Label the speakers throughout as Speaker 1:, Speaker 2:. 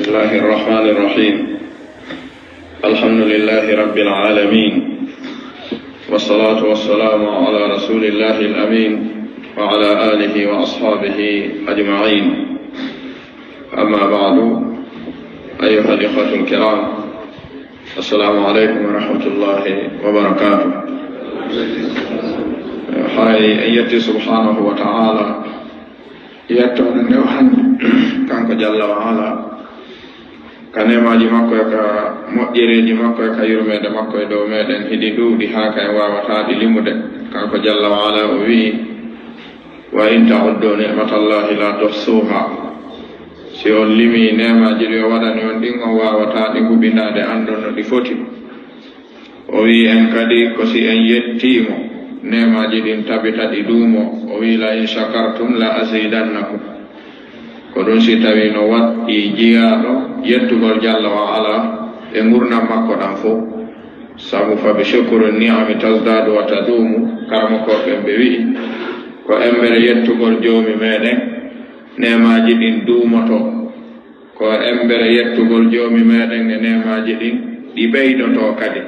Speaker 1: بسم الله الرحمن الرحيم الحمد لله رب العالمين والصلاة والسلام على رسول الله الأمين وعلى آله وأصحابه أجمعين أما بعد أيها الإخوة الكرام السلام عليكم ورحمة الله وبركاته. حري أيتي سبحانه وتعالى يتون نوحن كانك جل وعلا kanema ji makko ka moƴƴereji makko ka yurmede makko e dow meɗen hiɗi ɗuuɗi ha kay wawataɗi limude kanko jalla wa ala o wi wa in ta'uddu ni'matallahi la tuhsuha. si on limi nemaji ɗi o waɗani on ɗin on wawataɗi hubinade andon no ɗi foti. o wi en kadi ko si en yettimo nemaji ɗin tabita ɗi ɗuumo o wi la in shakartum la azidannakum. ko ɗum si tawi no waɗɗi jiyaɗo yettugol jalla wa ala e gurdam makko ɗam fof. sabu fa bi shukru ni'ami tazdadu wa tadumu. karamo koɓe ɓe wi'i ko embere yettugol joomi meɗen nemaji ɗin duumoto, ko embere yettugol joomi meɗen e nemaji ɗin ɗi ɓeydoto kadi.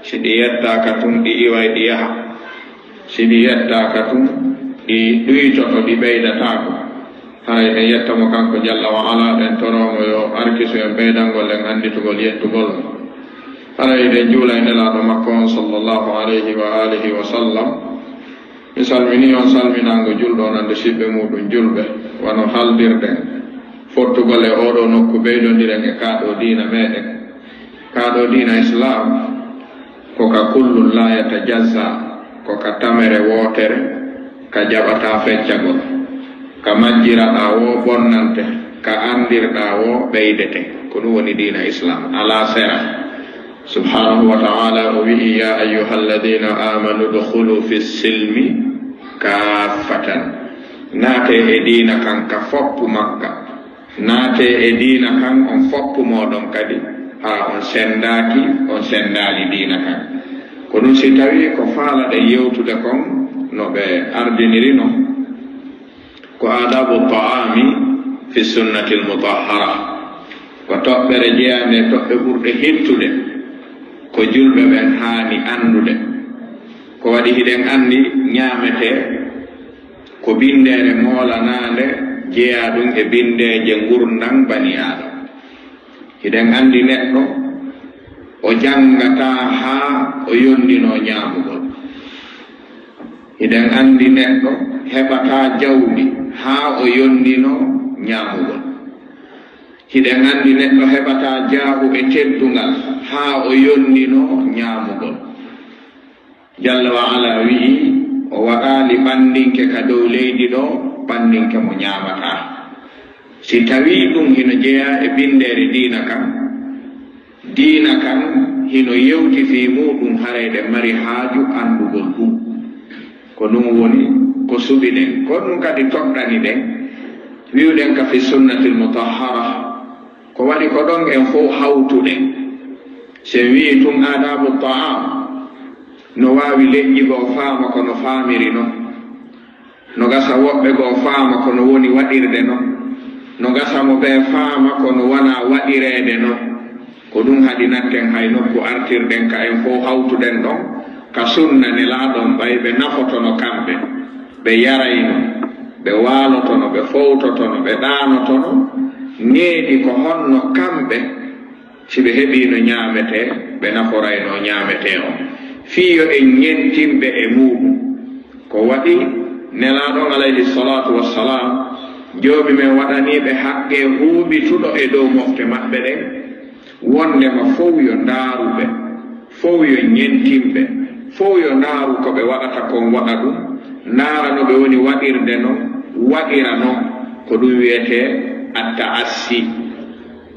Speaker 1: si ɗi yettaka tun ɗi iway ɗi yaha, si ɗi yettaka tun ɗi ɗuytoto ɗi ɓeydatako. haray en yettamo kanko jalla wa ala ɗen toromo yo arkisu en ɓeydangol en anditugol yettugol. haray ɗen juula e nelaɗo makko on sallllahu alayhi wa alihi wa sallam. mi salmini on salminango julɗo nande siɓɓe muɗum julɓe wano haldirɗen fottugol e oɗo nokku ɓeydodiren e kaɗo dina meɗen. kaɗo dina islam ko ka kullun la yatajazza, ko ka tamere wotere ka jaɓata feccagol, ka majjiraɗa wo bonnante, ka andirɗa wo ɓeydete. ko ɗum woni dina islam ala sera. subhanahu wa ta'ala o wi'i ya ayyuha alladina amanu dukhulu fi silmi kaffatan. naate e dina kan ka foppu makka, naate e dina kan on foppu moɗon kadi ha on sendaki on sendali dina kan. ko ɗum si tawi ko faalaɗe yewtude kon no ɓe ardiniri no ko adabu ta'ami fi sunnati al-mutahhara, ko toɓɓere jeyande toɓɓe ɓurɗe hettude ko julɓe ɓen haani andude. ko waɗi hiɗen andi ñaamete ko bindere moolanande jeeya ɗum e bindeje gurdan bani adama. hiɗen andi neɗɗo o jangata ha o yondino ñaamugol. hiɗen andi neɗɗo heɓata jawdi ha o yondino ñaamugol. hiɗen andi neɗɗo heɓata jaahu e teddungal ha o yondino ñaamugol. jalla wa ala wi'i o waɗali ɓandinke ka dow leydi ɗo ɓandinke mo ñaamata. si tawi ɗum hino jeeya e bindere diina kan, diina kan hino yewti fi muɗum harayde mari haaju andugol ɗum. ko ɗum woni ko suɓiɗen, ko ɗum kadi toɗɗani ɗen wiwɗen ka fi sunnati l-mutahhara. ko waɗi ko ɗon en fof hawtuɗen. se wi tun adabu ta'am no wawi leƴƴi goo faama kono faamiri non, no gasa woɓɓe goo faama kono woni waɗirde non, no gasa mo ɓe faama kono wona waɗirede non. ko ɗum haɗi natten hay nokku artirɗen ka en fof hawtuɗen ɗon ka sunna nelaɗon ɓay ɓe nafotono kamɓe, ɓe yarayno, ɓe waalotono, ɓe fowtotono, ɓe ɗanotono, neeɗi ko honno kamɓe si ɓe heɓino ñaamete ɓe naforayno ñaamete o. fiyo en ñentimɓe e muɗum. ko waɗi nelaɗon alayhi salatu wassalam joomi men waɗaniɓe haqqe huuɓituɗo e dow mofte maɓɓe ɗen wondema fof yo ndaaruɓe, fof yo ñentimɓe, fof yo ndaaru ko ɓe waɗata kon waɗa ɗum, ndaara no ɓe woni waɗirde non, waɗira non. ko ɗum wiyete at-ta'assi.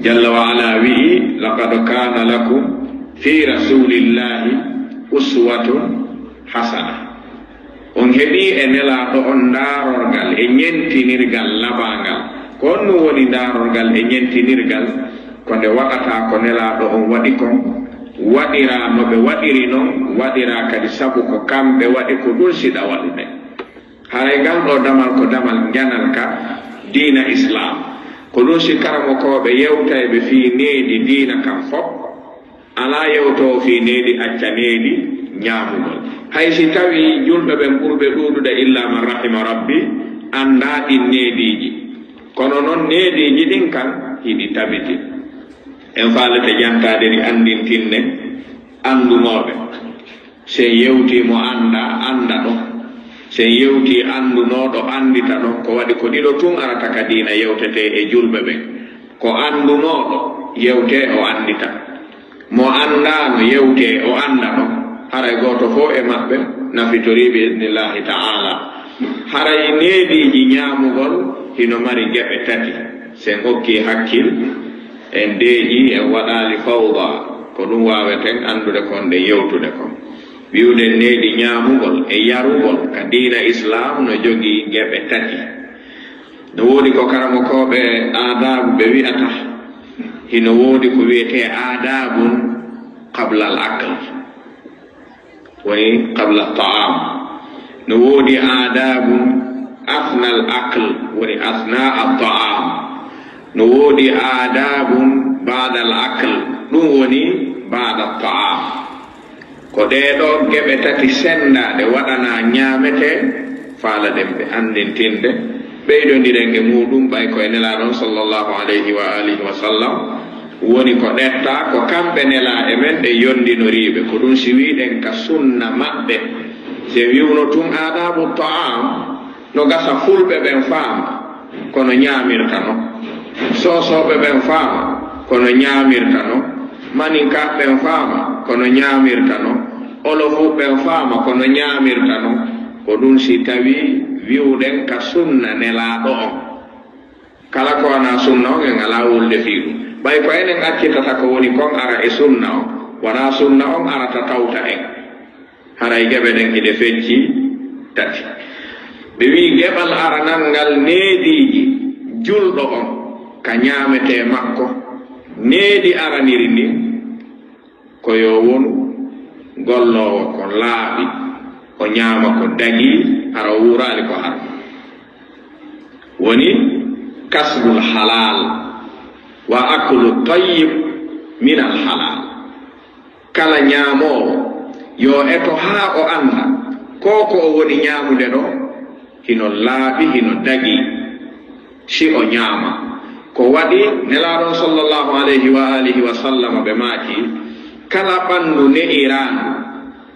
Speaker 1: jalla wa ala wi'i laqad kana lakum fi rasulillahi uswatun hasana. on heɓi e nelaɗo on ndaarorgal e ñentinirgal labangal. ko on ɗum woni ndaarorgal e ñentinirgal ko nde waɗata ko nelaɗo on waɗi kon waɗira no ɓe waɗiri non, waɗira kadi sabu ko kamɓe waɗi ko ɗulsiɗa waɗude. haray gal ɗo damal ko damal janal ka diina islam. ko ɗum si karamokoɓe yewtayɓe fi needi diina kam fof ala yewtowo fi needi acca needi ñaamugol hay si tawi julɓe ɓen ɓurɓe ɗuuɗude illa man rahima rabbi annda ɗin neediiji kono noon neediiji ɗin kan hiɗi tabiti en faalete jantade ɗi andintinne andunoɓe sen yewti mo anda ɗo sen yewti andunoɗo andita ɗo ko waɗi ko ɗiɗo tun arata ka diina yewtete e julɓe ɓen ko andunoɗo yewte o andita mo andano yewte o anda ɗo haray goto fo e maɓɓe nafitori bi idnillahi ta'ala haray neediji ñaamugol hino mari geɓe tati sen hokki hakkil en deeƴi en waɗali fawda ko ɗum waweten andude kon nde yewtude kon wiwde needi ñaamugol e yarugol ka diina islam no jogii geɓe tati no woodi ko karamokoɓe adabu ɓe wi'ata hino woodi ko wiyete adabun qabla al aql woni qabla taam no woodi adabun afna al aql woni asna al taam no woodi adabun bada al aql ɗum woni bada taam ko ɗeɗo geɓe tati sendade waɗana ñaamete faalaɗen ɓe andintinde ɓeydodiren e muɗum ɓay koye nelaɗon sallllahu alayhi wa alihi wa sallam woni ko ɗetta ko kamɓe nela e men ɗe yondinoriɓe ko ɗum si wiɗen ka sunna maɓɓe se wiwno tun adabu ta'am no gasa fulɓe ɓen faama kono ñaamirta no sosoɓe ɓen faama kono ñaamirta no maninka ɓen faama kono ñaamirta no olofu ɓen faama kono ñaamirta no ko ɗum si tawi wiwɗen ka sunna nelaɗo on kala ko wana sunna on en ala wulde fiiɗum ɓay ko enen accitata ko woni kon ara e sunna on wona sunna on arata tawta en haray geɓe ɗen hiɗe fecci tati ɓe wi geɓal aranal neediji julɗo on ka ñaamete makko needi araniri ndi ko yo wonu gollowo ko laaɓi o ñaama ko dagi ara wurali ko har woni kasbul halal wa aklu tayyib min al halal kala ñaamowo yo eto haa o anda koko o woni ñaamude ɗo hino laaɓi hino dagi si o ñaama ko waɗi nelaɗon sallllahu alayhi wa alihi wa sallam ɓe maaki kala ɓanndu ne'iraandu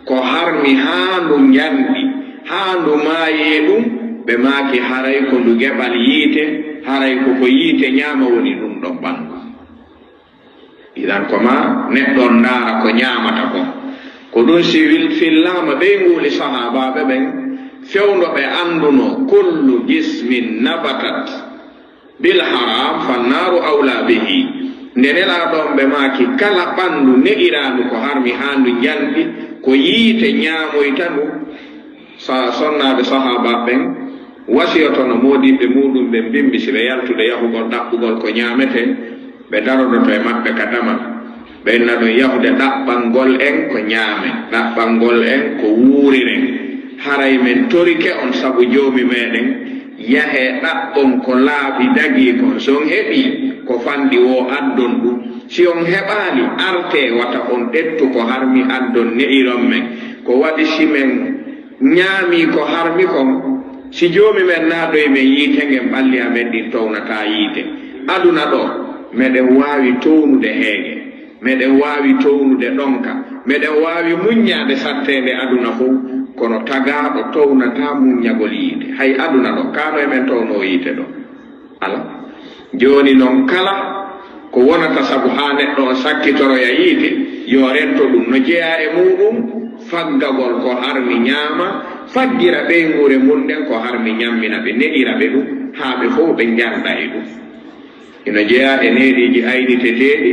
Speaker 1: ko harmi haandu ñandi haandu maaye ɗum ɓe maaki haray ko ndu geɓal yiite haray koko yiite ñaama woni ɗum ɗon ɓanndu idan koma neɗɗon ndaara ko ñaamata kon ko ɗum si fillaama ɓey nguuli sahabaɓe ɓen fewndo ɓe annduno kullu jismin nabatat bil haram fannaru awla bihi nde nelaɗon ɓe maaki kala ɓanndu ne'iraandu ko harmi haandu ñandi ko yiite ñaamoyta ndu sonnaɓe sahaba ɓen wasiyotono moodiɓe muɗum ɓe mbimbi si ɓe yaltude yahugol ɗaɓɓugol ko ñaamete ɓe darodoto e maɓɓe ka damal ɓenna ɗum yahude ɗaɓɓalngol en ko ñaame ɗaɓɓalngol en ko wuuriren haray men torike on sabu joomi meɗen yahe ɗaɓɓon ko laaɓi dagi kon so on heɓi ko fandi wo addon ɗum si on heɓaali arte wata on ɗettu ko harmi addon ne'iron men ko waɗi si men ñaami ko harmi kon si joomi men naaɗoye men yiite ngen ɓalli amen ɗin townata yiite aduna ɗo meɗen waawi townude heege meɗen waawi townude ɗonka meɗen waawi muññaade sattende aduna fof kono tagaaɗo townata muññagol yiite hay aduna ɗo kaano e men towno yiite ɗo ala jooni noon kala ko wonata sabu haa neɗɗo o sakkitoroya yiite yo rento ɗum no jeya e muɗum faggagol ko harmi ñaama faggira ɓeynguure mum ɗen ko harmi ñammina ɓe neɗira ɓe ɗum haa ɓe fof ɓe njarɗa e ɗum ino jeya e neɗiji ayniteteɗi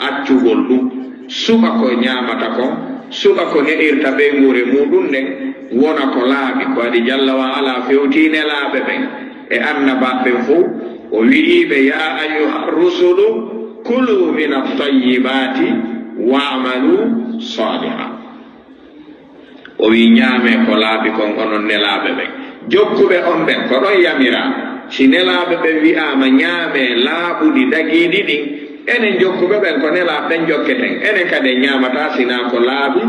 Speaker 1: accugol ɗum suɓa ko ñaamata kon suɓa ko neɗirta ɓeynguure muɗum nden wona ko laaɓi ko waɗi jalla wa ala fewtine laaɓe ɓen e annabaɓe fof o wi'iɓe ya ayuha rusulu kulu min altayibati wa'malu saliha o wi ñaame ko laaɓi kon onon nelaaɓe ɓen jokkuɓe on ɓen ko ɗon yamira si nelaɓe ɓe wi'ama ñaame laaɓuɗi dagiiɗi ɗin enen jokkuɓe ɓen ko nelaaɓe ɓen jokketen enen kadi ñaamata sina ko laaɓi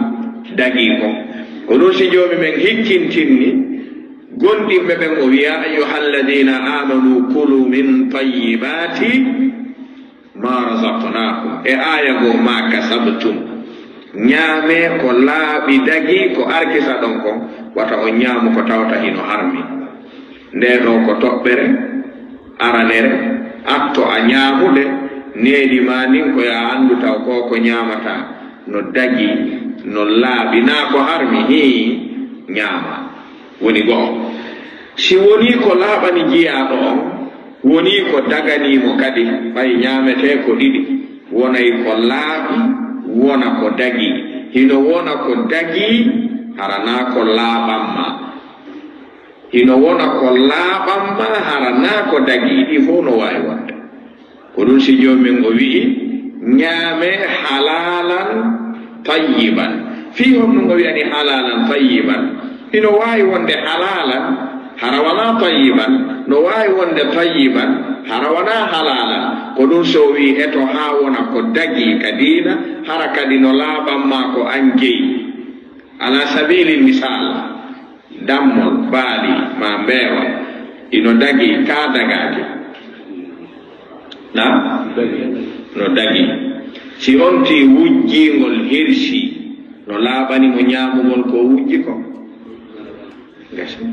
Speaker 1: dagii kon ko ɗum si joomi men hikkintinni gonɗinɓe ɓen o wiya ayuha alladina amanu kulu min tayyibati ma razaqnakum e aya goo ma kasabtum ñaame ko laaɓi dagii ko arkisa ɗon kon wata o ñaamu ko tawta hino harmi nde ɗo ko toɓɓere aranere atto a ñaamude needi ma nin ko ya anndu taw ko ko ñaamata no dagii no laaɓi naa ko harmi hi ñaama woni go'o si woni ko laaɓani jiyaaɗo on woni ko daganimo kadi ɓay ñaamete ko ɗiɗi wonay ko laaɓi wona ko dagii hino wona ko dagii harana ko laaɓanma hino wona ko laaɓanma harana ko dagii ɗi fof no waawi wonde ko ɗum si joomin o wi'i ñaame halalan tayyiban fii hon ɗum o wiyani halalan tayyiban hino waawi wonde halalan hara wona tayyiban no waawi wonde tayyiban hara wona halalan ko ɗum so wi eto haa wona ko dagii kadina hara kadi no laaɓanma ko an jeyi ala sabili misal dammol baali ma mbeewa ino dagii ka dagaaki na no dagii si on ti wujjingol hirsi no laaɓani mo ñaamugol ko wujji ko gasi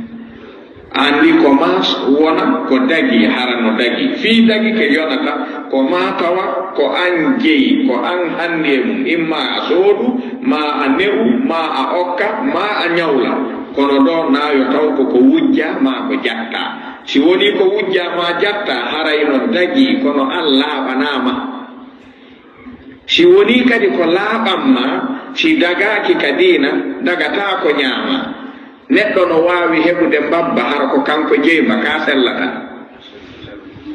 Speaker 1: andi ko mas wona ko dagii hara no dagii fii dagi ke yonata ko ma tawa ko an jeyi ko an handi e mum imma a soodu ma a ne'u ma a okka ma a ñawla kono ɗo nayo taw ko wujja ma ko jatta si woni ko wujja ma jatta haray no dagii kono an laaɓanama si woni kadi ko laaɓanma si dagaaki kadina dagata ko ñaama neɗɗo no waawi heɓude mbabba hara ko kanko jeyma ka sellata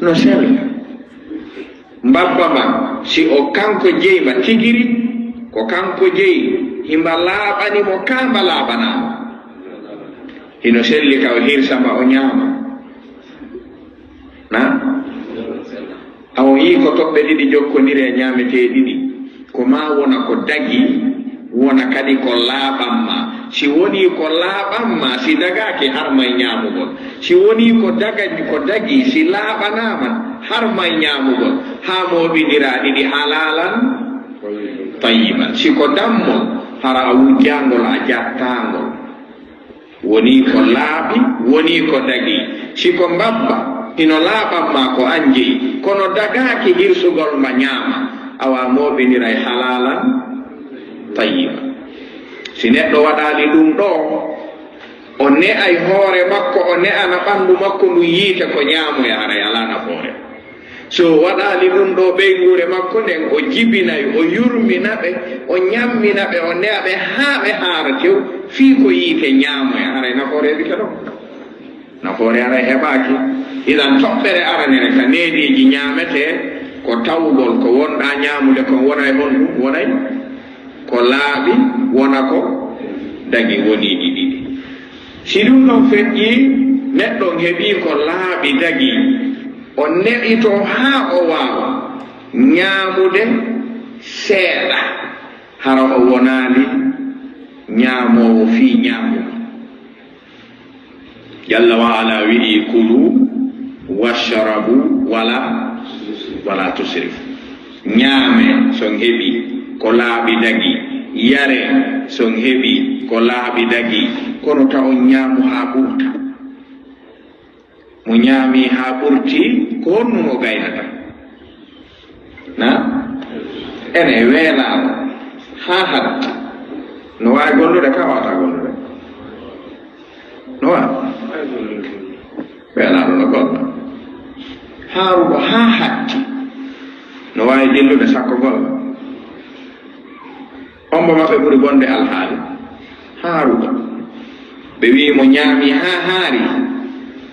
Speaker 1: no sella mbabba ma si o kanko jeyma tigiri ko kanko jeyi himba laaɓanimo kamba laaɓanama hino selli ka o hirsama o ñaama na awo yii ko toɓɓe ɗiɗi jokkodiri e ñaametee ɗiɗi ko ma wona ko dagii wona kadi ko laaɓanma si woni ko laaɓanma si dagaaki harmay ñaamugol si woni ko dagii si laaɓanama harmay ñaamugol haa mooɓindira ɗiɗi halalan tayyiban si ko dammol hara a wujjangol a jattangol woni ko laaɓi woni ko dagii si ko mbabba hino laaɓanma ko an jeyi kono dagaaki hirsugol ma ñaama awa mooɓindiray halalan tayyiba si neɗɗo waɗaali ɗum ɗo o ne'ay hoore makko o ne'ana ɓanndu makko ndu yiite ko ñaamoye haray alaa nafoore so waɗaali ɗum ɗo ɓeyngure makko nden o jibinay o yurmina ɓe o ñammina ɓe o ne'a ɓe haa ɓe haara tew fii ko yiite ñaamoye haray nafoore heɓite ɗo nafoore haray heɓaaki idan toɓɓere aranere ka neediiji ñaametee ko tawgol ko wonɗaa ñaamude kon wonay hon ɗum wonay ko laaɓi wona ko dagi woni ɗiɗi si ɗum ɗon feƴƴi neɗɗon heɓii ko laaɓi dagi o neɗito haa o waawa ñaamude seeɗa hara o wonaani ñaamoowo fii ñaamude jalla wa ala wi'i kulu washrabu wala tusrifu ñaame son heɓii ko laaɓi dagi yare son heɓi ko laaɓi dagi kono taw ñaamu haa ɓurta mo ñaami haa ɓurti ko honnu mo gaynata na ene weelaaɗo haa hatta no waawi gollude ka wata gollude no waawi weelaaɗo no golla haarugo haa hatti no waawi dillude sakko golla hombo maɓɓe ɓuri bonde alhaali haarugo ɓe wi mo ñaami haa haari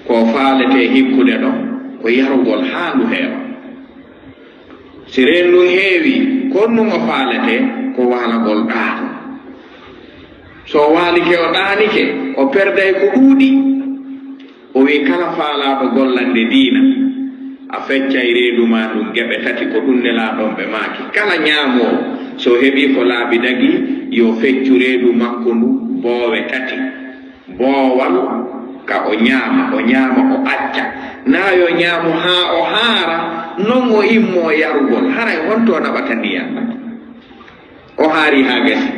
Speaker 1: ko faalete hikkude ɗo ko yarugol haa ndu heewa si renndum heewi konnum o faalete ko waalagol ɗaato so waalike o ɗaanike o perday ko ɗuuɗi o wi kala faalaɗo gollande diina a feccay reedu ma ɗum geɓe tati ko ɗum nelaɗon ɓe maaki kala ñaamoo so heɓi ko laabi dagi yo feccu reedu makko ndu boowe tati boowal ka o ñaama o acca naa yo ñaamu haa o haara non o immoo yarugol haray honto naɓata ndiyan o haari haa gasi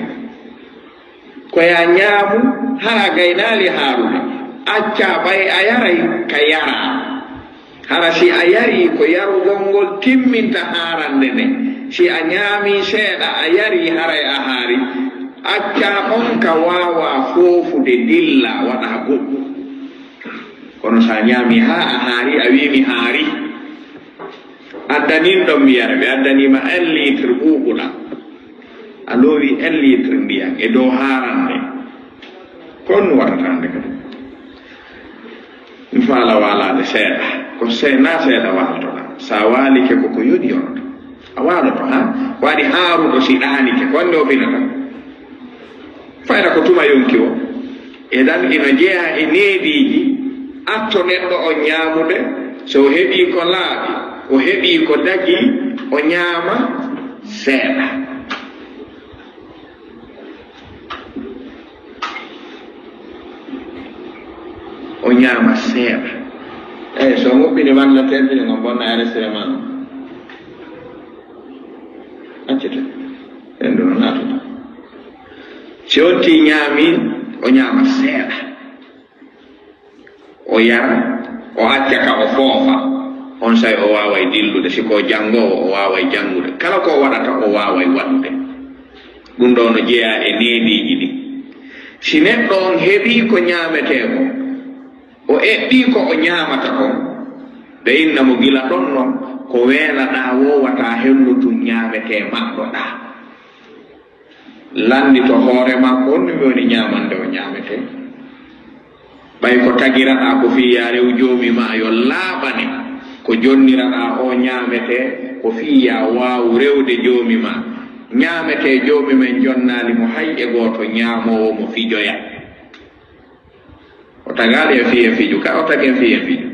Speaker 1: ko ya ñaamu hara gaynaali haarude acca ɓay a yaray ka yaraa hara si a yari ko yarugol ngol timminta haarande nde si a ñaami seeɗa a yari haray a haari acca on ka waawa foofude dilla waɗa goɗɗum kono sa ñaami haa a haari a wiimi haari addanin ɗon mbiyara ɓe addanima 1 litre ɓuuɓuɗa a loowi 1 litre ndiyan e dow haarande kon nu waɗatande kadi mi faala waalaade seeɗa ko na seeɗa waaltoɗa sa waalike koko yoni yonoto a waaloto ha waɗi haaruɗo si ɗaanike wonde o binata fayna ko tuma yonki o edan ino jeeya e neediiji atto neɗɗo o ñaamude so heɓi ko laaɓi o heɓi ko dagi o ñaama seeɗa o ñaama seeɗa eyi so moɓɓini walla terdini ngo bonna arrestere ma no accete en ɗo no naatuta si onti ñaami o ñaama seeɗa o yara o acca ka o foofa on say o waaway dillude siko janngowo o waaway janngude kala ko waɗata o waaway waɗude ɗum ɗo no jeeya e neediiji ɗi si neɗɗo on heɓii ko ñaametee ko o eɓɓii ko o ñaamata kon ɓe inna mo gila ɗon non ko weelaɗaa wowataa hennutum ñaametee maɗɗoɗaa lanndi to hoore ma ko on mi woni ñaamande o ñaametee ɓay ko tagiraɗaa ko fiya rew joomi ma yo laaɓane ko jonniraɗaa o ñaametee ko fiya waawu rewde joomi ma ñaametee joomi men jonnaali mo hay e gooto ñaamoowo mo fijoya o tagaali e fiyen fiju ka o tagi en fiyen fiju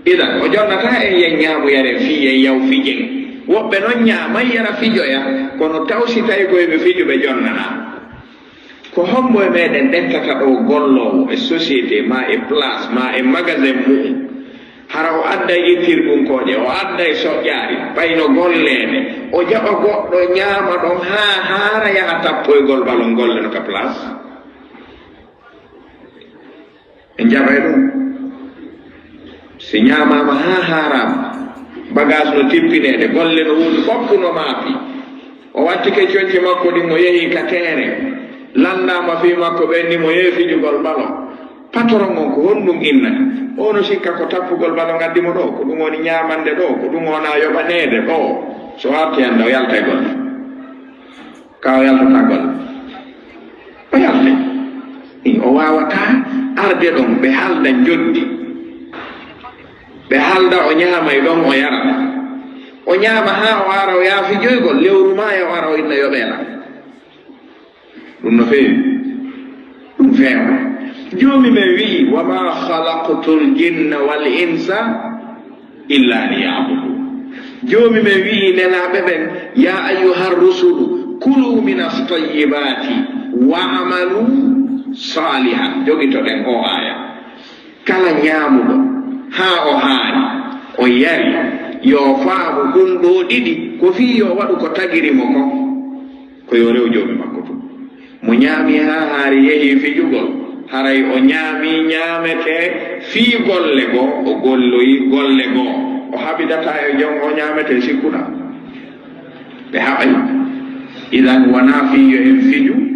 Speaker 1: idan o jonnata en yen ñaamu yaren fiyen yaw fijen woɓɓe noon ñaamay yara fijoya kono taw si tawi koye ɓe fiju ɓe jonnana ko hombo e meɗen ɗettata ɗo gollowo e société ma e place ma e magasin mum hara o adda yittirɗum koƴe o adda e soƴƴaari ɓayno golleede o jaɓa goɗɗo ñaama ɗon haa haara yaha tappoygol ɓalon golle no ka place en jaɓay ɗum si ñaamama haa haarama bagage no tippineede golle no wuuɗi foppu no maapi o watti ke coñci makko ɗi mo yehi ka teere landama fi makko ɓenni mo yehi fijugol ɓalon patron on ko honɗum innata ono sikka ko tappugol ɓalon gaddimo ɗo ko ɗum woni ñamande ɗo ko ɗum wona yoɓaneede ɗo so arti hannde o yalta e golle ka o yaltata golle o yalte o wawata arde ɗon ɓe halda joddi ɓe halda o ñaamay ɗon o yarata o ñaama ha o ara o yaafi joygol lewru ma e o ara o inna yoɓeela ɗum no feewi ɗum feewa joomi men wi'i wama halaqtu ljinna wal insa illa liyabudu joomi men wi'i nenaaɓe ɓen ya ayuha rusulu kulu min astayibati wa amalu salihan jogitoɗen o aya kala ñaamuɗo haa o haari o yari yo faamu ɗum ɗo ɗiɗi ko fii yo waɗu ko tagirimo kon ko yo rew joomi makko tum mo ñaami haa haari yehi fijugol haray o ñaami ñaamete fii golle goo o golloyi golle goo o haɓidata e jom o ñaamete sikkuɗa ɓe haɓay idan wona fiyo en fiju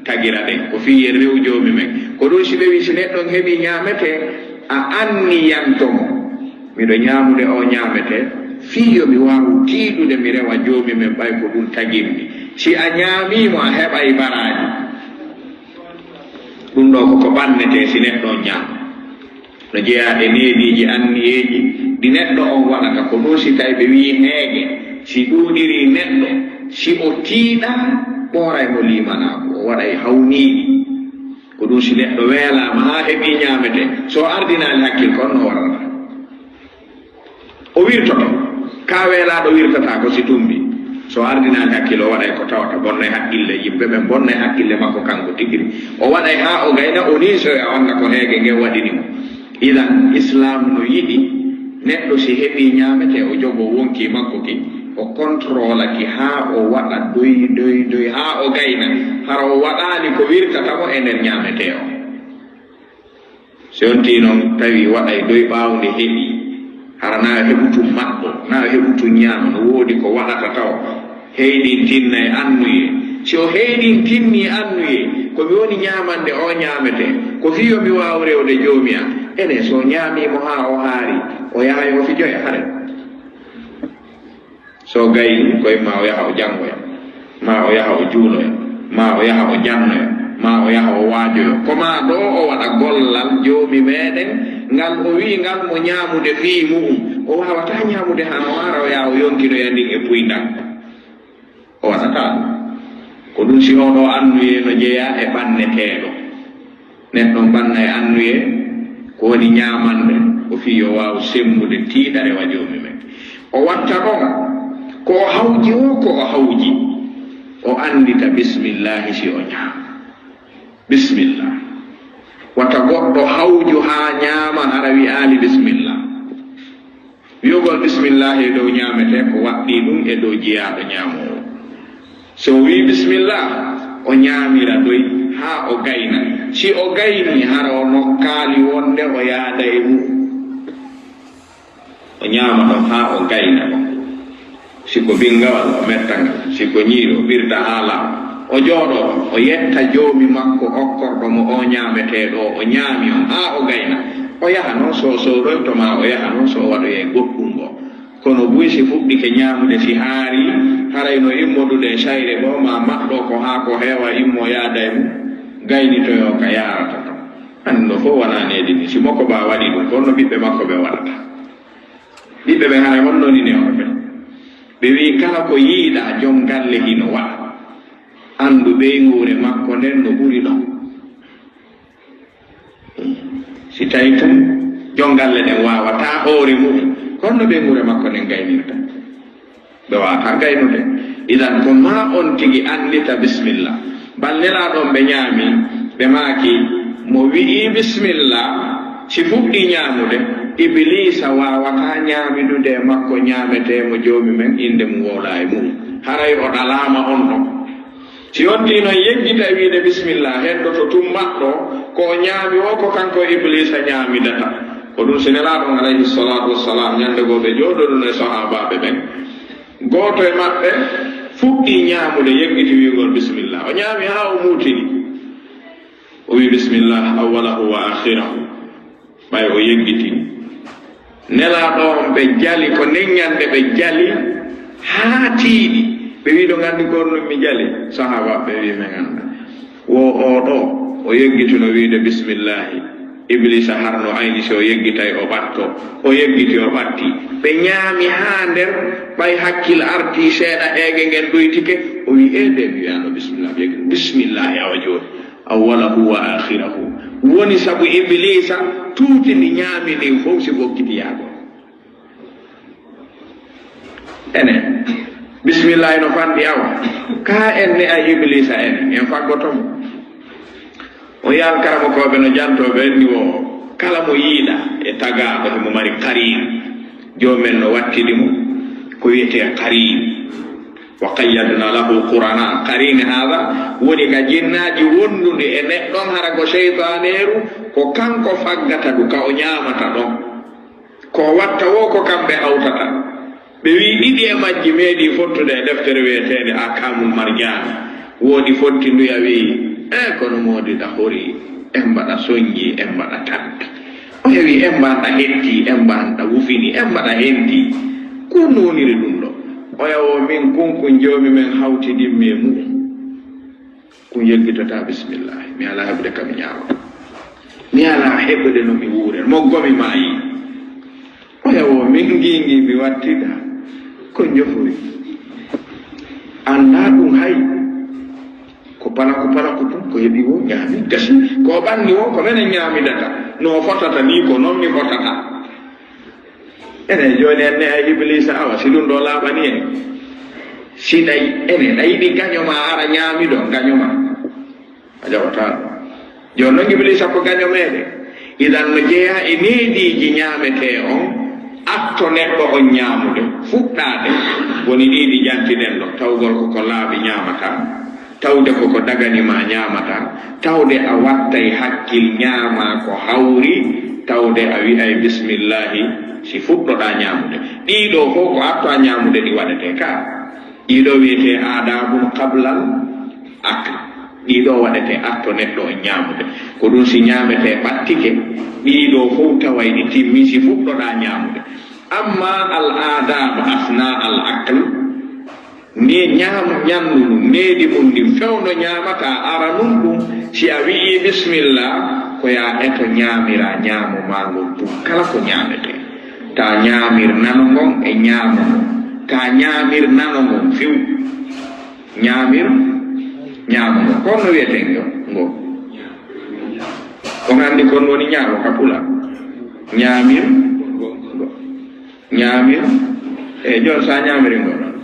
Speaker 1: tagira ɗen ko fiye rew joomi men ko ɗum si ɓe wi si neɗɗon heɓi ñaamete a anniyantomo miɗo ñaamude o ñaamete fiyo mi waawu tiiɗude mi rewa joomi men ɓay ko ɗum tagimmi si a ñaamimo a heɓay baraji ɗum ɗo koko ɓannete si neɗɗo on ñaama no jeeya e neediiji anniyeeji ɗi neɗɗo on waɗata ko ɗum si tawi ɓe wii heege si ɗuuɗiri neɗɗo si o tiiɗa ɓooray mo limanako o waɗay hawniiɗi ko ɗum si neɗɗo weelama ha heɓi ñamete so ardinali hakkil kon no warata o wirtoto ka weelaɗo wirtata ko si tumbi so ardinali hakkille o waɗay ko tawata bonnay hakkille yimɓe ɓe bonnay hakkille makko kanko tigiri o waɗay ha o gayna o ni so e onna ko heege nge waɗinimo idan islam no yiɗi neɗɗo si heɓi ñamete o jogo wonki makko ki o contrôle ki ha o waɗa doy ha o gayna hara o waɗali ko wirtatamo e nder ñamete o so yonti noon tawi waɗay doy ɓawde heɓi hara na heɓutu maɗɗo na heɓutu ñama no woodi ko waɗata taw heyɗin tinna e annuye si o heyɗin tinni annuye komi woni ñamande o ñamete ko fiyo mi waw rewde joomi am ene so ñamimo ha o haari o yahay o fijoya hare so gayni koye ma o yaha o janngoya ma o yaha o juuloya ma o yaha o jannoya ma o yaha o waajoya koma ɗo o waɗa gollal joomi meɗen ngal o wi ngal mo ñamude fii mum o wawata ñamude han o ara o yaha o yonkinoya ndin e puydan o waɗata ko ɗum si oɗo annuye no jeeya e ɓanneteɗo neɗɗo ɓanna e annuye ko woni ñamande o fi yo waw semmude tiiɗare wa joomi men o watta ɗon ko o hawji o ko o hawji o andita bisimillahi si o ñaama bisimillah wata goɗɗo hawju ha ñaama hara wi ali bisimillah wiyogol bisimillahi e dow ñamete ko waɗɗi ɗum e dow jiyaɗo ñamowo so wi bisimillah o ñamira doy ha o gayna si o gayni hara o nokkaali wonde o yaada e mum o ñama ɗon ha o gayna ɗon siko bingawal o mettangal siko ñiiro ɓirta haala o jooɗo o yetta joomi makko okkorɗo mo o ñaameteɗo o ñaami on ha o gayna o yaha noon so roytoma o yaha noon so waɗoye goɗɗum ngo kono buy si fuɗɗike ñaamude si haari haray no immodude sayre ɗo ma maɗɗo ko ha ko heewa immo yaada e mum gaynitoyo ka yarata ton andi no fof wonanedi ni si makko ba waɗi ɗum kono ɓiɓɓe makko ɓe waɗata ɓiɓɓe ɓe haray wonnoni neoɓe ɓe ɓe wi kala ko yiiɗa joom galle hino waɗa andu ɓeyngure makko nden no ɓuri ɗon si tawi tum joom galle ɗen wawata hoore mum kono ɓeyngure makko nden gaynirta ɓe wawata gaynude idan ko ma on tigi andita bisimillah ballelaɗon ɓe ñaami ɓe maaki mo wi'i bisimillah si fuɗɗi ñaamude iblisa wawata ñaamidude makko ñaametemo joomi men inde mum wola e mum haray o ɗalama on ɗon si yonti noon yeggita wiide bisimillah heddoto tummaɗɗo ko ñaami o ko kanko iblisa ñaamidata ko ɗum senelaɗon alayhi salatu wassalam ñande goo ɓe jooɗoɗum e sahabaɓe ɓen gooto e maɓɓe fuɗɗi ñaamude yeggiti wiigol bisimillah o ñaami ha o muutini o wi bisimillah awwalahu wa akhirahu ɓay o yeggiti nelaɗon ɓe jali ko neññande ɓe jali haa tiiɗi ɓe wi ɗo nganndi gonɗum mi jali sahabaɓe wi men annda wo oɗo o yeggitino wiide bisimillahi iblisa harno ayni si o yeggitay o ɓatto o yeggiti o ɓatti ɓe ñaami haa nder ɓay hakkil arti seeɗa eege ngel ɗoytike o wi e nde mi wiyano bisimillah bisimillahi awa jooni awwalahu wa akhirahu woni sabu iblisa tuuti ndi ñaami ndin fof si bokkitiyaago enen bisimillahi no fanɗi awa ka en ne a iblisa en faggotomo o yaal karama koɓe no jantoɓe enni o kala mo yiiɗa e tagaɗo hemo mari qarin jomumen no wattidi mo ko wiyete qarin wa qayyadna lahu qurana qarin hada woni ka jinnaji wondude e neɗɗon hara ko cheytaneru ko kanko faggata ɗu ka o ñamata ɗon ko watta wo ko kamɓe hawtata ɓe wi ɗiɗi e majji meeɗi fottude e deftere wiyetede akamul marjane woodi fotti nduya wi kono moodiɗa hori en mbaɗa soñji en mbaɗa tampi o heewi en mbaɗa hetti en mbaɗa wufini en mbaɗa henti ko noniri ɗum ɗo o yawo min kunkun joomi men hawtidinmi e mum ko yeggitata bisimillahi mi ala heɓde kam ñaawa mi ala heɓde no mi wuuren mo gomi maayi o yawo min ngingi mi wattida ko jofori anda ɗum hay ko pala ko tum ko hebi wo ñaami gasi ko banni wo ko menen ñaami data no fotata ni ko non ni fotata ene joni enne ay iblis awa si ɗum ɗo laaɓani en si ɗay ene ɗayɗi gañoma ara ñaami ɗo gañoma a jawata joni noon iblis ko gaño meɗe idan no jeeya e neediji ñaamete on atto neɗɗo on ñaamude fuɗɗade woni ɗiɗi jantiɗen ɗo tawgol koko laaɓi ñaamata tawde koko daganima ñaamata tawde a wattay hakkil ñaama ko hawri tawde a wi'ay bisimillahi si fuɗɗoɗa ñaamude ɗiɗo fof ko atto a ñaamude ɗi waɗete ka ɗiɗo wiyete adabum qablal akl ɗiɗo waɗete atto neɗɗo o ñaamude ko ɗum si ñaamete ɓattike ɗiɗo fof taway ɗi timmi si fuɗɗoɗa ñaamude amma al adab asna al akl ni ñandu ɗum needi mum ndin fewno ñaamata ara num ɗum si a wi'i bisimillah ko ya eto ñaamira ñaamo ma ngol tum kala ko ñaamete ta ñaamir nano ngon e ñaamo ngon ta ñaamir nano ngon fiw ñaamir ñaamo ngon kon no wiyeten yo ngo on andi kon woni ñaamo ka pula ñaamir ñaamir e jon sa ñaamiri ngo non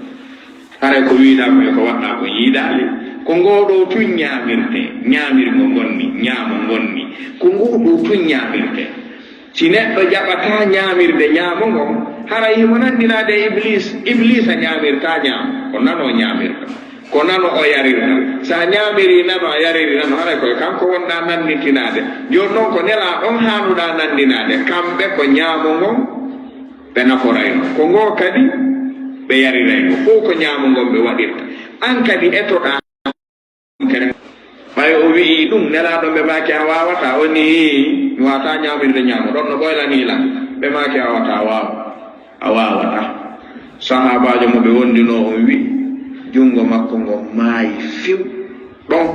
Speaker 1: hare ko wiiɗa ko waɗɗa ko yiiɗali ko ngoɗo tun ñaamirte ñaamirgo gonni ñaamo gonni ko ngoɗo tun ñaamirte si neɗɗo jaɓata ñaamirde ñaamo ngon hara himo nandinade iblis a ñaamirta ñaamo ko nano ñaamirta ko nano o yarirta sa ñaamiri nano a yariri nano haray koye kanko wonɗa nanditinade joni noon ko nela ɗon hanuɗa nandinade kamɓe ko ñaamo ngon ɓe naforayno ko ngo kadi ɓe yarirayno fof ko ñaamo ngon ɓe waɗirta an kadi etoɗa ɓay o wii ɗum nelaɗo ɓe maki a wawata o ni mi wawata ñamirde ñaamo ɗon no ɓoylanila ɓe maki a wawata a wawata sahabajo mo ɓe wondino on wi jungo makko ngo maayi few ɗon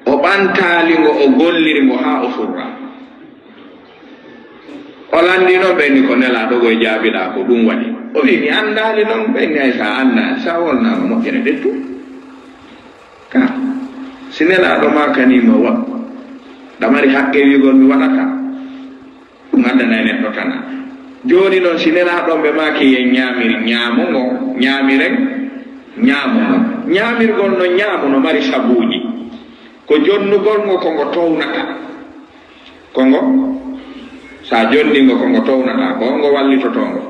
Speaker 1: o ɓantali ngo o golliri ngo ha o surra o landino ɓenni ko nelaɗo goye jaabiɗa ko ɗum waɗi o wi mi andali noon ɓenni ay sa annani sa wolnama moƴƴere ɗettu ka si nelaɗo ma kanima wa ɗamari haqqe wigol mi waɗata ɗum addana e neɗɗo tana joni noon si nelaɗon ɓe maki yen ñamiri ñaamo ngo ñamiren ñaamo ngo ñamirgol no ñaamo no mari sabuji ko jonnugol ngo kongo townata kongo sa jondingo kongo townata ko ngo wallitotongo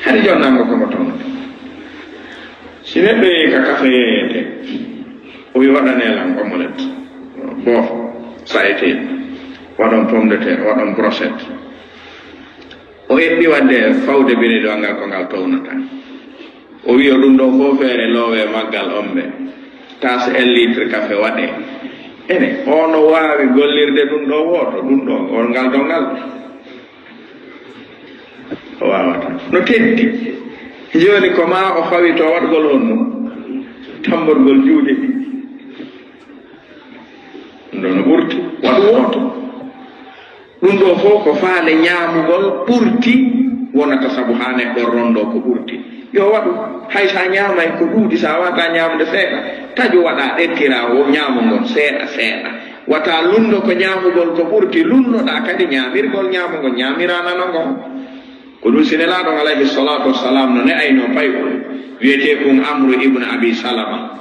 Speaker 1: hari jonnango kongo townata si neɗɗo yehi ka kafe yeyete o wi waɗanelan omelette boof sayete waɗon pomme de terre waɗon brochette o heɓɓi wadde fawde bine ɗo ngal ko ngal townata o wi o ɗum ɗo fof feere loowe maggal omɓe tas 1 litre café waɗe ene ono wawi gollirde ɗum ɗo woto ɗum ɗo on ngal ɗo ngal o wawata no teddi joni ko ma o fawi to waɗgol honno tamborgol juuɗe ɗi ɗum ɗo no ɓurti waɗ woto ɗum ɗo fof ko faale ñaamugol ɓurti wonata sabu ha neɗɗo rondo ko ɓurti yo waɗu hay sa ñaamay ko ɗuuɗi sa wata ñaamde seeɗa taƴo waɗa ɗettira o ñaamugol seeɗa seeɗa wata lundo ko ñaamugol ko ɓurti lunnoɗa kadi ñaamirgol ñaamugol ñaamiranano ngon ko ɗum sinelaɗon alayhi salatu wassalam no ne ayno paygol wiyete kun amru ibnu abi salama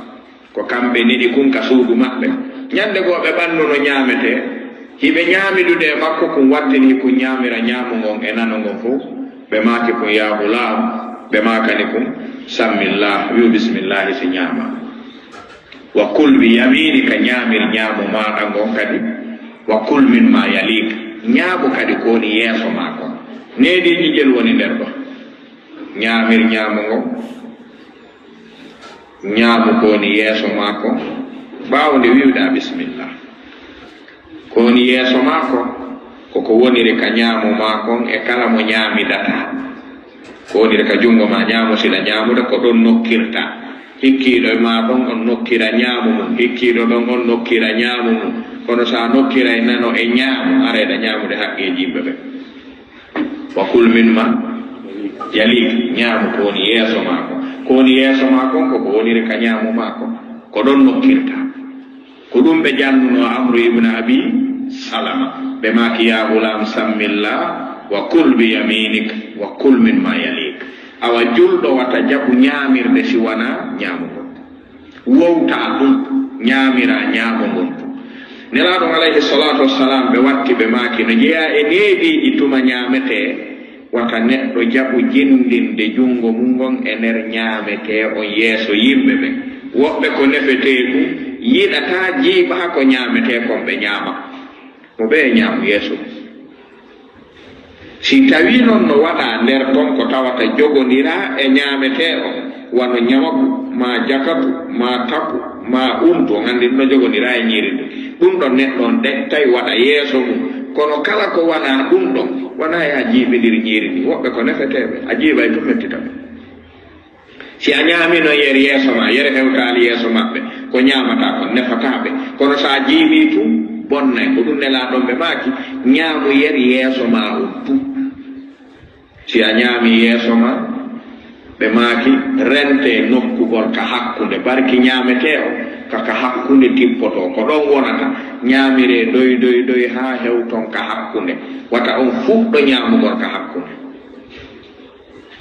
Speaker 1: ko kamɓe niɗi kun ka suudu maɓɓe ñande goo ɓe ɓannu no ñaamete hiɓe ñaamidude makko kun wattini kun ñaamira ñaamugon e nano ngon fof ɓe maaki kun ya gulam ɓe maakani kun sammillah wiu bisimillahi si ñaama wa kul bi yaminika ñaamir ñaamu maɗa ngon kadi wa kul min ma yalik ñaamu kadi ko woni yeeso ma kon neediji jel woni nder ɗo ñaamir ñaamu ngon ñaamu ko woni yeeso ma ko ɓaawde wiwɗa bisimillah ko woni yeeso ma ko koko woniri ka ñaamu ma kon e kala mo ñaamidata ko woniri ka junngo ma ñaamu siɗa ñaamude ko ɗon nokkirta hikkiiɗo e ma ɗon on nokkira ñaamu mum hikkiiɗo ɗon on nokkira ñaamu mum kono sa nokkira e nano e ñaamu areɗa ñaamude haqqeji yimɓe ɓe wa kul min ma yalik ñaamu ko woni yeeso ma ko ko woni yeeso ma kon ko woniri ka ñaamu ma kon ko ɗon nokkirta ko ɗum ɓe jannuno Amru ibn Abi Salama ɓe maki ya gulam sammillah wa kul bi yaminik wa kul min ma yalik awa julɗo wata jaɓu ñaamirde si wona ñaamugon wowta ɗum ñaamira ñaamogon nelaɗon alayhi salatu wassalam ɓe watti ɓe maki no jeeya e needi ɗi tuma ñaamete wata neɗɗo jaɓu jindinde junngo mum ngon e nder ñaamete on yeeso yimɓe ɓe woɓɓe ko nefeteeku yiɗata jiiɓa ko ñaamete kon ɓe ñaama mo ɓe e ñaamu yeeso si tawi noon no waɗa nder ton ko tawata jogondira e ñaamete o wano ñamaku ma jakatu ma taku ma untu on anndi no jogondira e ñiiri ndi ɗum ɗon neɗɗon tawi waɗa yeeso mum kono kala ko wona ɗum ɗon wona e a jiiɓidir ñiiri ndi woɓɓe ko nefeteɓe a jiiɓay tum mettitaɓe si a ñaamino yeri yeeso ma yere hewtaali yeeso maɓɓe ko ñaamata kon nefataɓe kono so a jiiɓi tum bonnay ko ɗum nelaɗon ɓe maaki ñaamu yeri yeeso ma um tum si a ñaami yeeso ma ɓe maaki rente nokkugol ka hakkunde barki ñaamete o kaka hakkunde tippoto ko ɗon wonata ñaamire doy haa hewton ka hakkunde wata on fuɗɗo ñaamugol ka hakkunde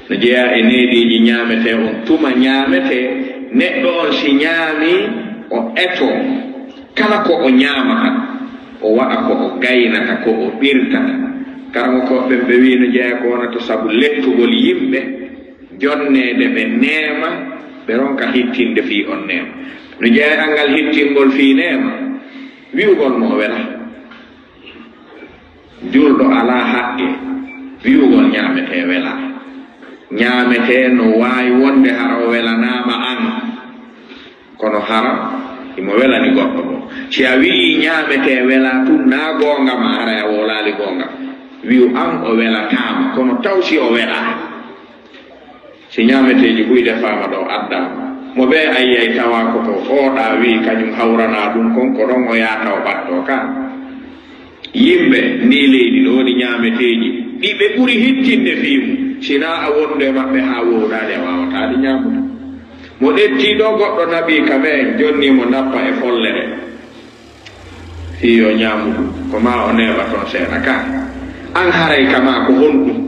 Speaker 1: no jeeya e neediiji ñaamete on tuma ñaamete neɗɗo on si ñaami o eto kala ko o ñaamata o waɗa ko o gaynata ko o ɓirtata karamo koɓɓe ɓe wi no jeeya ko wonata sabu lettugol yimɓe jonneede ɓe neema ɓe ronka hittinde fii on neema no jeeya angal hittingol fii neema wi'ugol mo wela julɗo alaa haqqe wi'ugol ñaamete wela ñaamete no waawi wonde hara o welanaama an kono hara imo welani goɗɗo ɗo si a wi'i ñaamete wela tum naa goonga ma hara a wolaali goonga wi'u an o welataama kono taw si o welaa si ñaameteeji ɓuyde faama ɗo addaama mo ɓe ayyay tawa ko to ooɗaa wi kañum hawranaa ɗum kon ko ɗon o yaata o ɓattoo ka yimɓe ndi leydi ɗo woni ñaameteeji ɗi ɓe ɓuri hittinde fiimu sinaa a wonde maɓɓe haa wowraade a waawataa ɗi ñaamude mo ɗettii ɗo goɗɗo naɓii kame en jonnii mo nappa e follere fii yo ñaamu ɗum ko maa o neeɓa toon seeɗa ka an haray kama ko honɗum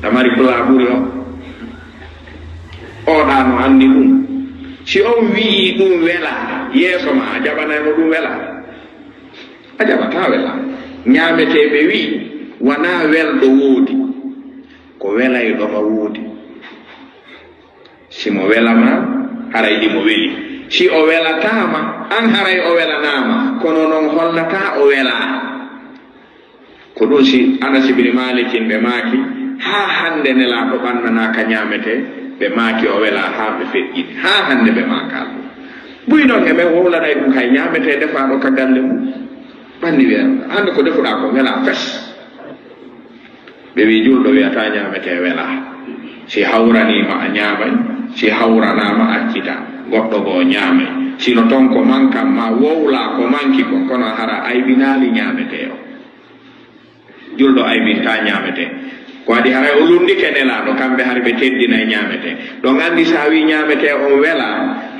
Speaker 1: tamari bla ɓuri o oɗa no anndi ɗum si on wii ɗum wela yeeso ma a jaɓanaymo ɗum wela a jaɓata wela ñaameteɓe wii wona welɗo woodi ko welayɗoma woodi simo welama haray ɗimo weli si o welatama an haray o welanama kono noon hollata o wela ko ɗum si Anas ibn Malikin ɓe maaki haa hannde nelaɗo ɓannanaka ñaamete ɓe maaki o wela haa ɓe feƴƴini haa hannde ɓe maakal ɗum ɓuy noon e men wowlanay ɗum hay ñaamete defaɗo ka galle mum ɓanni wiya hannde ko defuɗa ko wela fes ɓe wi julɗo wiyata ñaamete wela si hawranima a ñaamay si hawranama accita goɗɗo goo ñaamay sino toon ko mankan ma wowla ko manki ko kono hara aybinaali ñaamete o julɗo aybinta ñaamete ko adi haray o lundike nelaɗo kamɓe har ɓe teddina e ñaamete ɗon andi sa wi ñaamete on wela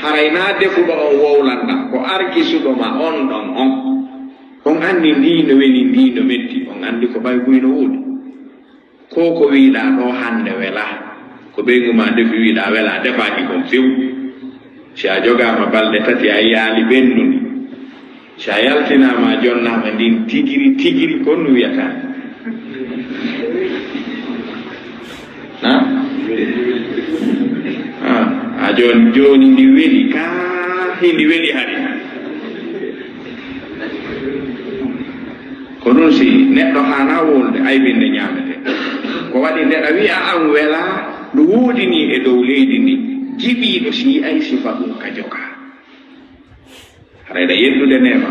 Speaker 1: haray na defuɗo on wowlanda ko arkisuɗo ma on ɗon on andi ndino weli ndino metti on andi ko ɓay guyno wuuɗi ko wiiɗa ɗo hande wela ko ɓeygu ma defi wiiɗa wela defaki kon few si a jogama balɗe tati a yaali ɓennduni si a yaltinama jonnama ndin tigiri kon no wiyata a joni ndi weli ka hindi weli hari ko ɗum si neɗɗo hana wolde aybinde ñaamete ko waɗi nde a wi'a an wela no woodini e dow leydi ndi jiɓiiɗo si ay sifa ɗum ka joga harayɗa yeddude nema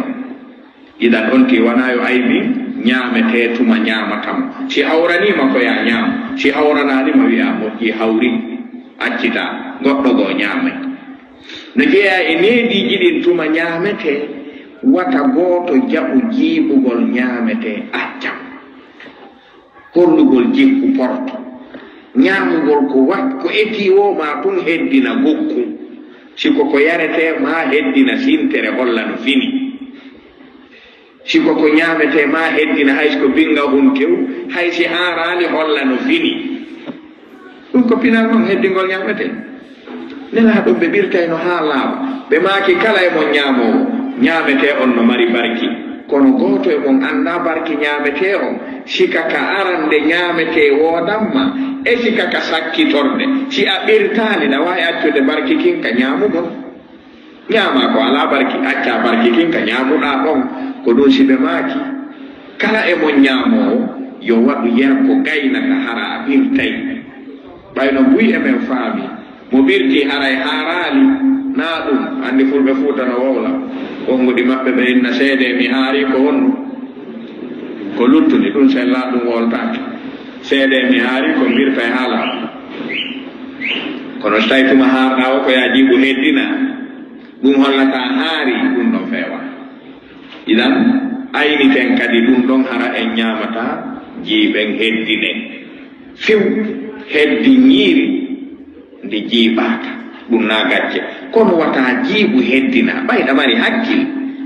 Speaker 1: iɗan on ti wona yo aybi ñaamete tuma ñaamatamo si hawranima ko ya ñaam si hawrananima wi'a moƴƴi hawri accita goɗɗo goo ñaamay no jeeya e neediiji ɗin tuma ñaamete wata gooto jaɓu jiiɓugol ñaamete accam horlugol jikku porto
Speaker 2: ñaamugol ko eti wo ma tun heddina gokku siko ko yarete ma heddina sintere holla no fini siko ko ñaamete ma heddina hayso binga hun kew haysi arani holla no fini ɗum ko pinal noon heddingol ñaamete nela ɗum ɓe ɓirtayno ha laaɓa ɓe maaki kala e mon ñaamowo ñaamete on no mari barki kono goto e mon anda barki ñaamete on sika ka arande ñaamete wodanma e sika ka sakkitorde si a ɓirtani na wawi accude barki kin ka ñamuɗon ñaama ko ala barki acca barki kin ka ñamuɗa ɗon ko ɗum si ɓe maaki kala e mon ñaamowo yo waɗu yer ko gaynaka hara a ɓirtay ɓayno buy emen faami mo ɓirti haray haarali na ɗum andi fulɓe fuutano wowla wonguɗi maɓɓe ɓe inna seede mi haari ko honno ko luttudi ɗum sella ɗum woltaki seede mi haari ko mbirta e haala kono so tawi tuma haarɗa o ko ya jiiɓu heddina ɗum hollata haari ɗum ɗon feewa idan ayniten kadi ɗum ɗon hara en ñaamata jiiɓen heddine few heddi ñiiri ndi jiiɓaaka ɗum na gacce kono wata jiiɓu heddina ɓayɗa mari hakkil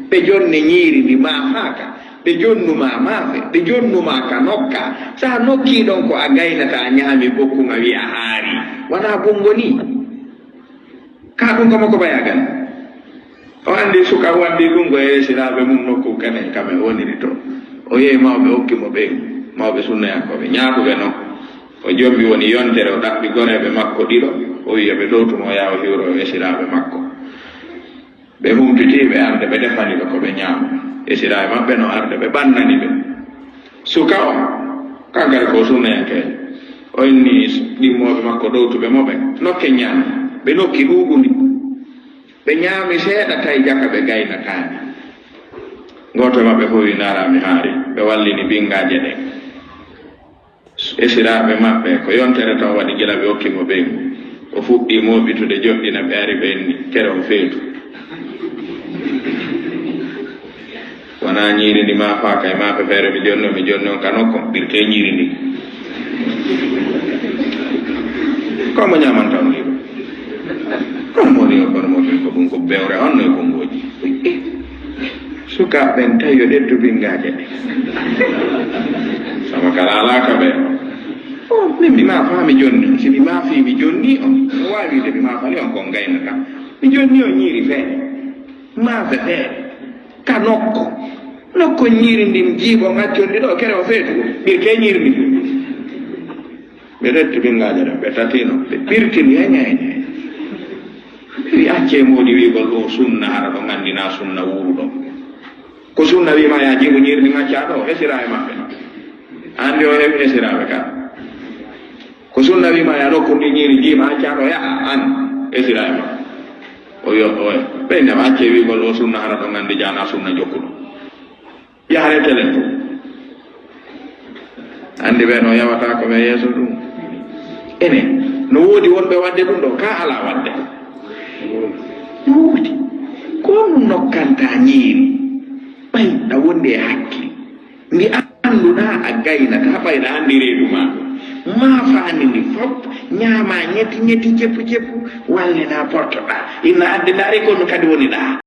Speaker 2: ɓe jonne ñiiri ndi maafaaka ɓe jonnuma maafe ɓe jonnuma ka nokka sa nokki ɗon ko a gaynata ñaami bokkunga wi a haari wona bongo ni ka ɗum kama ko ɓayagan o andi suka waddi ɗum ko yesiraɓe mum nokku kanen kame woniri to o yehi mawɓe hokkimo ɓe mawɓe sunnayankoɓe ñaaɓuɓe noon o jombi woni yontere o ɗaɓɓi goneɓe makko ɗiɗo o wi yoɓe ɗowtumo yawo hiwro o yesiraɓe makko ɓe humtitiɓe arde ɓe defaniɓe ko ɓe ñaama yesiraɓe maɓɓe no arde ɓe ɓannani ɓe suka o kankadi ko sunnayankeje o inni ɗimmoɓe makko ɗowtuɓe moɓe nokke ñaami ɓe nokki ɗuɗuni ɓe ñaami seeɗa tawi jaka ɓe gaynatani goto maɓɓe fof wi narami haari ɓe wallini bingaje ɗen esiraɓe maɓɓe ko yontere taw waɗi gila ɓe hokkimo ɓeygu o fuɗɗi moɓitude joɗɗina ɓe ari ɓe enni kere o feetu wona ñiiri ndi ma faaka e maɓe feere mi jonni on ka nokko ɓirte ñiiri ndi komo ñamanta on liɓe kono moni o kono moɓen ko ɗum ko bewre honno e kongoji sukaɓe ɓen tawi yo ɗettu bingaje ɗe sama kala alaka ɓe o min mbima faami jonni on si mi maafi mi jonni on no wawi wide mi maafani on kon gaynata mi jonni o ñiiri feere maafe feere ka nokko ñiiri ndin jiibo ngaccondi ɗo kere o feetu ɓirte ñiiri ndi ɓe retti bingaje ɗen ɓe tatino ɓe ɓirtini heñeheñe wi acce moodi wigol ɗo sunna hara ɗo gandina sunna wuruɗo ko sunna wima ya jiibo ñiiri ndi ngacca ɗo esiraɓe maɓɓe andi o heɓi esiraɓe ka ko sunna wima ya nokkundi ñiiri jiima acca ɗo yaha an esiraɓe maɓɓe o yoɗɗo ɓe ndema acce wigol ɗo sunna hara ɗo gandi jana sunna jokkuɗo yaharetelen to andi ɓe no yawata ko ɓe yeeso ɗum enen no woodi wonɓe wadde ɗum ɗo ka ala wadde no woodi ko ɗum nokkanta ñiiri ɓayɗa wonde e hakkil ndi annduɗa a gaynata ɓayɗa anndi reedu ma maafaani ndi fof ñaama ñetti ceppu wallena portoɗa inna addindaari kono kadi woni ɗa